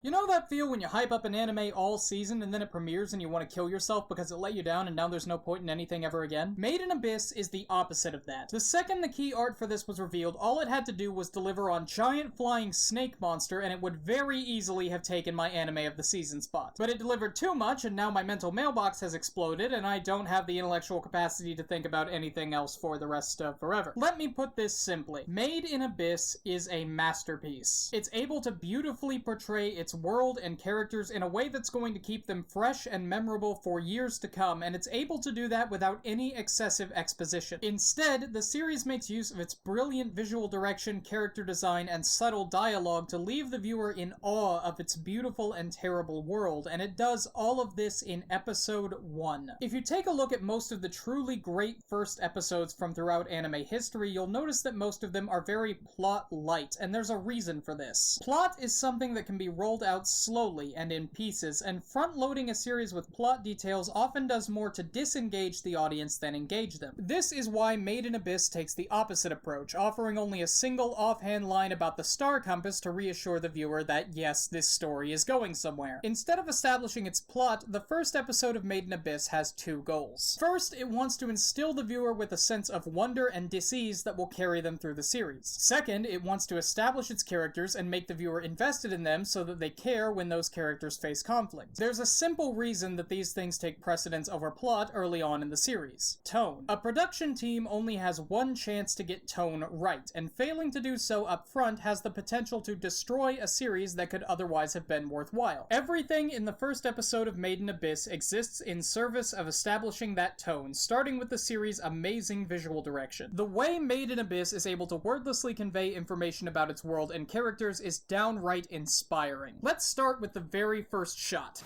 You know that feel when you hype up an anime all season and then it premieres and you want to kill yourself because it let you down and now there's no point in anything ever again? Made in Abyss is the opposite of that. The second the key art for this was revealed, all it had to do was deliver on giant flying snake monster and it would very easily have taken my anime of the season spot. But it delivered too much and now my mental mailbox has exploded and I don't have the intellectual capacity to think about anything else for the rest of forever. Let me put this simply. Made in Abyss is a masterpiece. It's able to beautifully portray its world and characters in a way that's going to keep them fresh and memorable for years to come, and it's able to do that without any excessive exposition. Instead, the series makes use of its brilliant visual direction, character design, and subtle dialogue to leave the viewer in awe of its beautiful and terrible world, and it does all of this in episode 1. If you take a look at most of the truly great first episodes from throughout anime history, you'll notice that most of them are very plot-light, and there's a reason for this. Plot is something that can be rolled out slowly and in pieces, and front-loading a series with plot details often does more to disengage the audience than engage them. This is why Made in Abyss takes the opposite approach, offering only a single offhand line about the star compass to reassure the viewer that, yes, this story is going somewhere. Instead of establishing its plot, the first episode of Made in Abyss has two goals. First, it wants to instill the viewer with a sense of wonder and dis-ease that will carry them through the series. Second, it wants to establish its characters and make the viewer invested in them so that they care when those characters face conflict. There's a simple reason that these things take precedence over plot early on in the series: tone. A production team only has one chance to get tone right, and failing to do so up front has the potential to destroy a series that could otherwise have been worthwhile. Everything in the first episode of Made in Abyss exists in service of establishing that tone, starting with the series' amazing visual direction. The way Made in Abyss is able to wordlessly convey information about its world and characters is downright inspiring. Let's start with the very first shot.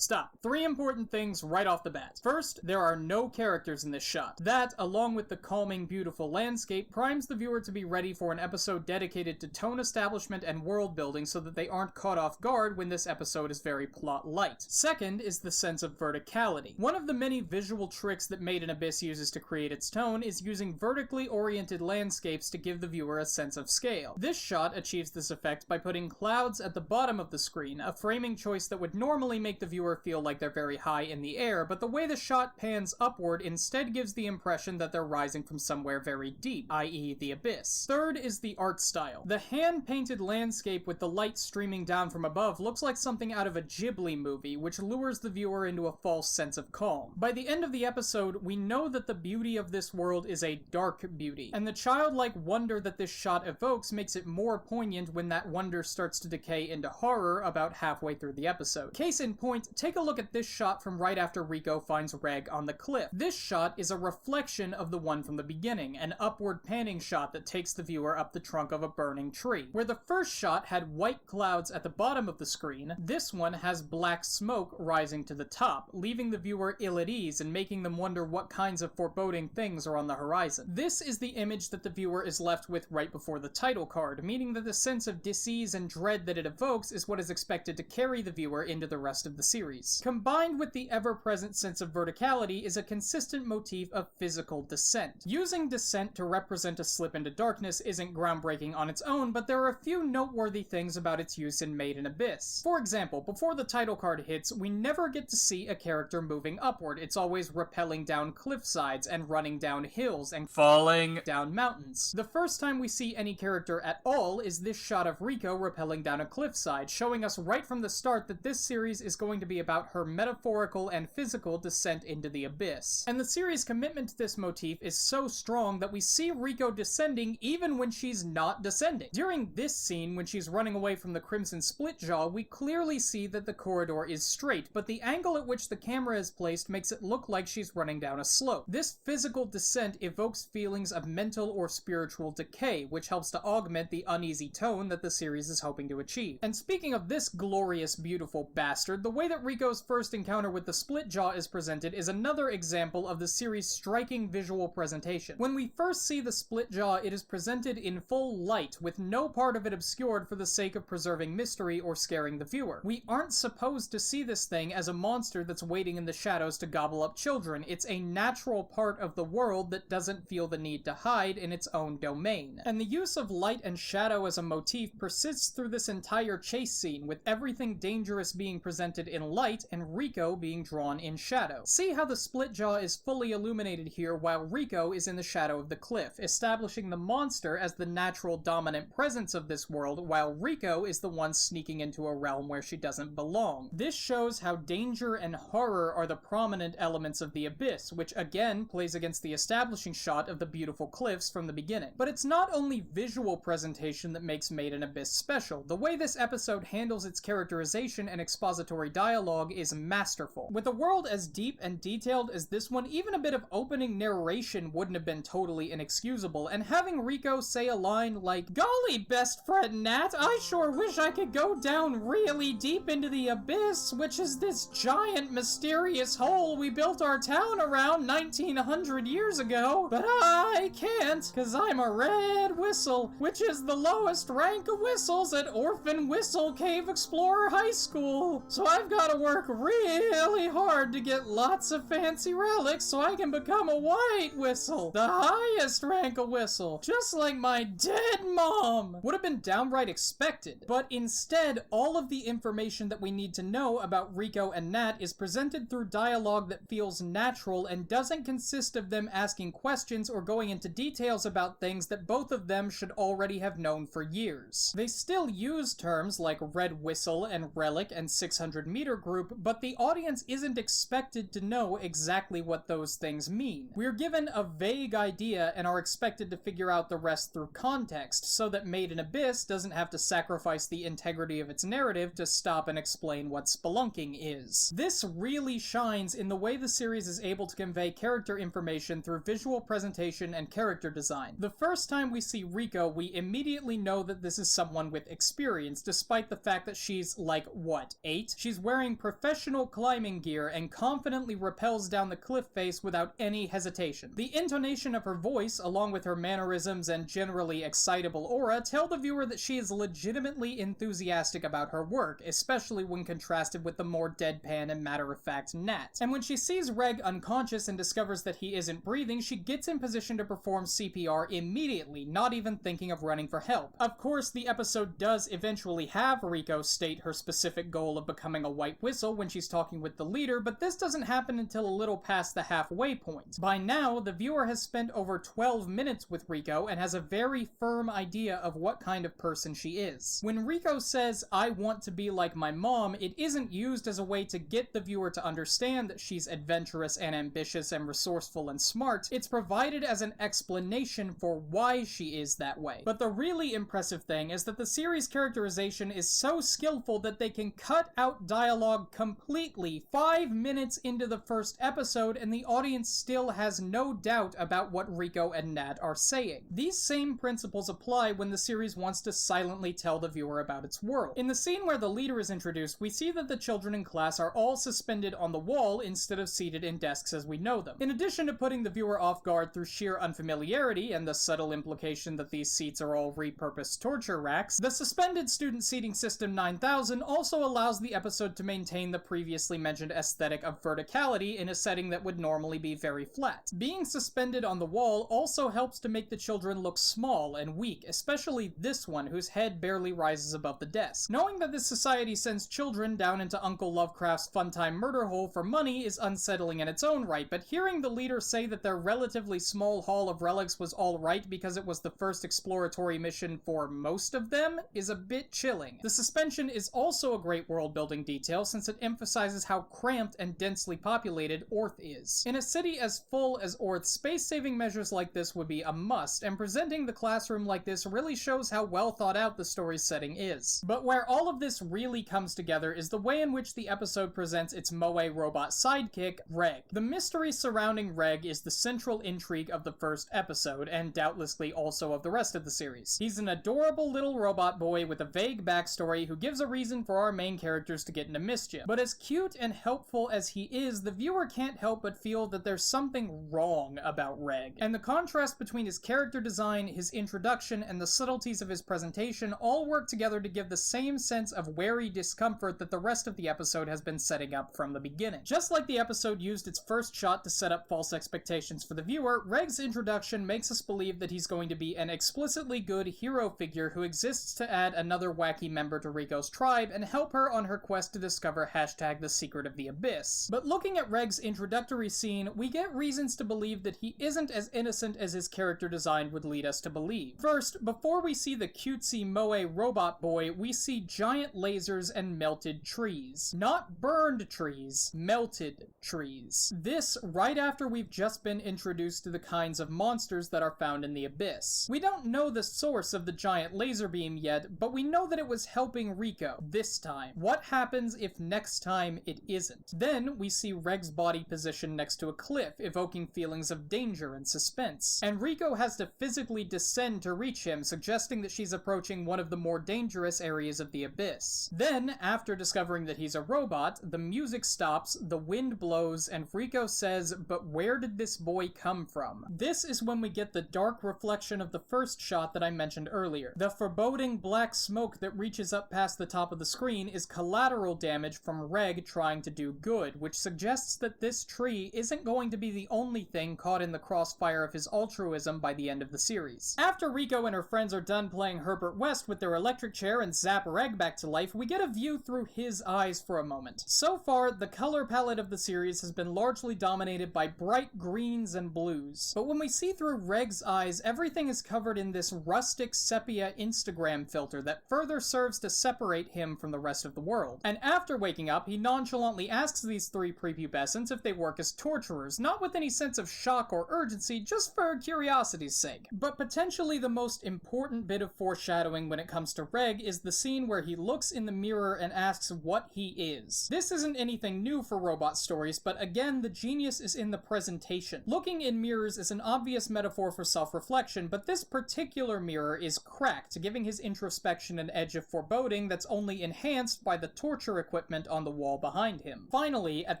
Stop. 3 important things right off the bat. First, there are no characters in this shot. That, along with the calming, beautiful landscape, primes the viewer to be ready for an episode dedicated to tone establishment and world building so that they aren't caught off guard when this episode is very plot-light. Second is the sense of verticality. One of the many visual tricks that Made in Abyss uses to create its tone is using vertically oriented landscapes to give the viewer a sense of scale. This shot achieves this effect by putting clouds at the bottom of the screen, a framing choice that would normally make the viewer feel like they're very high in the air, but the way the shot pans upward instead gives the impression that they're rising from somewhere very deep, i.e. the abyss. Third is the art style. The hand-painted landscape with the light streaming down from above looks like something out of a Ghibli movie, which lures the viewer into a false sense of calm. By the end of the episode, we know that the beauty of this world is a dark beauty, and the childlike wonder that this shot evokes makes it more poignant when that wonder starts to decay into horror about halfway through the episode. Case in point, take a look at this shot from right after Rico finds Reg on the cliff. This shot is a reflection of the one from the beginning, an upward panning shot that takes the viewer up the trunk of a burning tree. Where the first shot had white clouds at the bottom of the screen, this one has black smoke rising to the top, leaving the viewer ill at ease and making them wonder what kinds of foreboding things are on the horizon. This is the image that the viewer is left with right before the title card, meaning that the sense of dis-ease and dread that it evokes is what is expected to carry the viewer into the rest of the series. Combined with the ever-present sense of verticality is a consistent motif of physical descent. Using descent to represent a slip into darkness isn't groundbreaking on its own, but there are a few noteworthy things about its use in Made in Abyss. For example, before the title card hits, we never get to see a character moving upward. It's always rappelling down cliff sides and running down hills and falling down mountains. The first time we see any character at all is this shot of Rico rappelling down a cliffside, showing us right from the start that this series is going to be about her metaphorical and physical descent into the abyss. And the series' commitment to this motif is so strong that we see Rico descending even when she's not descending. During this scene, when she's running away from the Crimson Splitjaw, we clearly see that the corridor is straight, but the angle at which the camera is placed makes it look like she's running down a slope. This physical descent evokes feelings of mental or spiritual decay, which helps to augment the uneasy tone that the series is hoping to achieve. And speaking of this glorious, beautiful bastard, the way that Riko's first encounter with the split jaw is presented is another example of the series' striking visual presentation. When we first see the split jaw, it is presented in full light, with no part of it obscured for the sake of preserving mystery or scaring the viewer. We aren't supposed to see this thing as a monster that's waiting in the shadows to gobble up children. It's a natural part of the world that doesn't feel the need to hide in its own domain. And the use of light and shadow as a motif persists through this entire chase scene, with everything dangerous being presented in light and Riko being drawn in shadow. See how the split jaw is fully illuminated here while Riko is in the shadow of the cliff, establishing the monster as the natural dominant presence of this world, while Riko is the one sneaking into a realm where she doesn't belong. This shows how danger and horror are the prominent elements of the Abyss, which again plays against the establishing shot of the beautiful cliffs from the beginning. But it's not only visual presentation that makes Made in Abyss special. The way this episode handles its characterization and expository dialogue is masterful. With a world as deep and detailed as this one, even a bit of opening narration wouldn't have been totally inexcusable, and having Riko say a line like, "Golly, best friend Nat, I sure wish I could go down really deep into the Abyss, which is this giant mysterious hole we built our town around 1900 years ago, but I can't, cause I'm a red whistle, which is the lowest rank of whistles at Orphan Whistle Cave Explorer High School. So I've gotta work really hard to get lots of fancy relics so I can become a white whistle, the highest rank of whistle, just like my dead mom." Would have been downright expected, but instead, all of the information that we need to know about Riko and Nat is presented through dialogue that feels natural and doesn't consist of them asking questions or going into details about things that both of them should already have known for years. They still use terms like red whistle and relic and 600-meter group, but the audience isn't expected to know exactly what those things mean. We're given a vague idea and are expected to figure out the rest through context, so that Made in Abyss doesn't have to sacrifice the integrity of its narrative to stop and explain what spelunking is. This really shines in the way the series is able to convey character information through visual presentation and character design. The first time we see Riko, we immediately know that this is someone with experience, despite the fact that she's like, what, 8? She's wearing professional climbing gear and confidently rappels down the cliff face without any hesitation. The intonation of her voice, along with her mannerisms and generally excitable aura, tell the viewer that she is legitimately enthusiastic about her work, especially when contrasted with the more deadpan and matter-of-fact Nat. And when she sees Reg unconscious and discovers that he isn't breathing, she gets in position to perform CPR immediately, not even thinking of running for help. Of course, the episode does eventually have Riko state her specific goal of becoming a white whistle when she's talking with the leader, but this doesn't happen until a little past the halfway point. By now, the viewer has spent over 12 minutes with Riko and has a very firm idea of what kind of person she is. When Riko says, "I want to be like my mom," it isn't used as a way to get the viewer to understand that she's adventurous and ambitious and resourceful and smart. It's provided as an explanation for why she is that way. But the really impressive thing is that the series' characterization is so skillful that they can cut out dialogue completely 5 minutes into the first episode and the audience still has no doubt about what Riko and Nat are saying. These same principles apply when the series wants to silently tell the viewer about its world. In the scene where the leader is introduced, we see that the children in class are all suspended on the wall instead of seated in desks as we know them. In addition to putting the viewer off guard through sheer unfamiliarity and the subtle implication that these seats are all repurposed torture racks, the suspended student seating system 9000 also allows the episode to maintain the previously mentioned aesthetic of verticality in a setting that would normally be very flat. Being suspended on the wall also helps to make the children look small and weak, especially this one whose head barely rises above the desk. Knowing that this society sends children down into Uncle Lovecraft's funtime murder hole for money is unsettling in its own right, but hearing the leader say that their relatively small haul of relics was alright because it was the first exploratory mission for most of them is a bit chilling. The suspension is also a great world-building detail since it emphasizes how cramped and densely populated Orth is. In a city as full as Orth, space-saving measures like this would be a must, and presenting the classroom like this really shows how well thought out the story's setting is. But where all of this really comes together is the way in which the episode presents its moe robot sidekick, Reg. The mystery surrounding Reg is the central intrigue of the first episode, and doubtlessly also of the rest of the series. He's an adorable little robot boy with a vague backstory who gives a reason for our main characters to get into mystery missed you. But as cute and helpful as he is, the viewer can't help but feel that there's something wrong about Reg. And the contrast between his character design, his introduction, and the subtleties of his presentation all work together to give the same sense of wary discomfort that the rest of the episode has been setting up from the beginning. Just like the episode used its first shot to set up false expectations for the viewer, Reg's introduction makes us believe that he's going to be an explicitly good hero figure who exists to add another wacky member to Riko's tribe and help her on her quest to discover #the secret of the abyss. But looking at Reg's introductory scene, we get reasons to believe that he isn't as innocent as his character design would lead us to believe. First, before we see the cutesy moe robot boy, we see giant lasers and melted trees. Not burned trees, melted trees. This right after we've just been introduced to the kinds of monsters that are found in the abyss. We don't know the source of the giant laser beam yet, but we know that it was helping Riko this time. What happens if next time it isn't? Then we see Reg's body positioned next to a cliff, evoking feelings of danger and suspense. And Riko has to physically descend to reach him, suggesting that she's approaching one of the more dangerous areas of the abyss. Then, after discovering that he's a robot, the music stops, the wind blows, and Riko says, "But where did this boy come from?" This is when we get the dark reflection of the first shot that I mentioned earlier. The foreboding black smoke that reaches up past the top of the screen is collateral damage from Reg trying to do good, which suggests that this tree isn't going to be the only thing caught in the crossfire of his altruism by the end of the series. After Riko and her friends are done playing Herbert West with their electric chair and zap Reg back to life, we get a view through his eyes for a moment. So far, the color palette of the series has been largely dominated by bright greens and blues. But when we see through Reg's eyes, everything is covered in this rustic sepia Instagram filter that further serves to separate him from the rest of the world. And after waking up, he nonchalantly asks these three prepubescents if they work as torturers, not with any sense of shock or urgency, just for curiosity's sake. But potentially the most important bit of foreshadowing when it comes to Reg is the scene where he looks in the mirror and asks what he is. This isn't anything new for robot stories, but again, the genius is in the presentation. Looking in mirrors is an obvious metaphor for self-reflection, but this particular mirror is cracked, giving his introspection an edge of foreboding that's only enhanced by the torture equipment on the wall behind him. Finally, at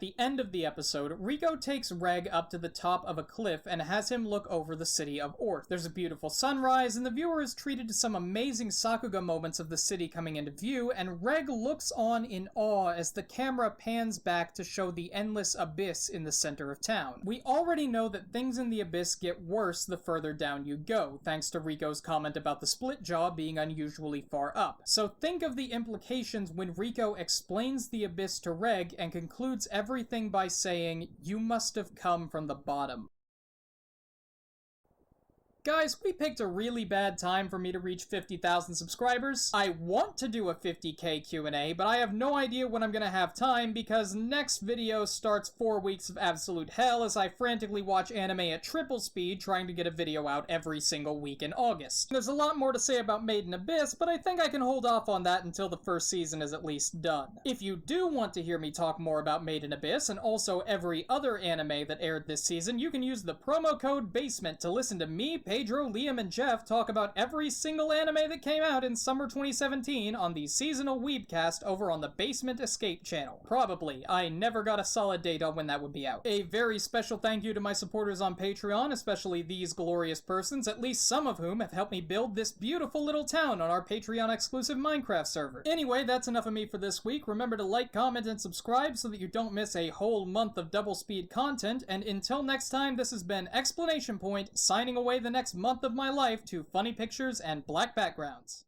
the end of the episode, Riko takes Reg up to the top of a cliff and has him look over the city of Orth. There's a beautiful sunrise, and the viewer is treated to some amazing Sakuga moments of the city coming into view, and Reg looks on in awe as the camera pans back to show the endless abyss in the center of town. We already know that things in the abyss get worse the further down you go, thanks to Riko's comment about the split jaw being unusually far up. So think of the implications when Riko explains the abyss to Reg and concludes everything by saying, "You must have come from the bottom." Guys, we picked a really bad time for me to reach 50,000 subscribers. I want to do a 50k Q&A, but I have no idea when I'm gonna have time because next video starts 4 weeks of absolute hell as I frantically watch anime at triple speed trying to get a video out every single week in August. There's a lot more to say about Made in Abyss, but I think I can hold off on that until the first season is at least done. If you do want to hear me talk more about Made in Abyss and also every other anime that aired this season, you can use the promo code BASEMENT to listen to me, Pedro, Liam, and Jeff talk about every single anime that came out in summer 2017 on the seasonal Weebcast over on the Basement Escape channel. Probably. I never got a solid date on when that would be out. A very special thank you to my supporters on Patreon, especially these glorious persons, at least some of whom have helped me build this beautiful little town on our Patreon-exclusive Minecraft server. Anyway, that's enough of me for this week. Remember to like, comment, and subscribe so that you don't miss a whole month of double-speed content, and until next time, this has been Explanation Point, signing away the next month of my life to funny pictures and black backgrounds.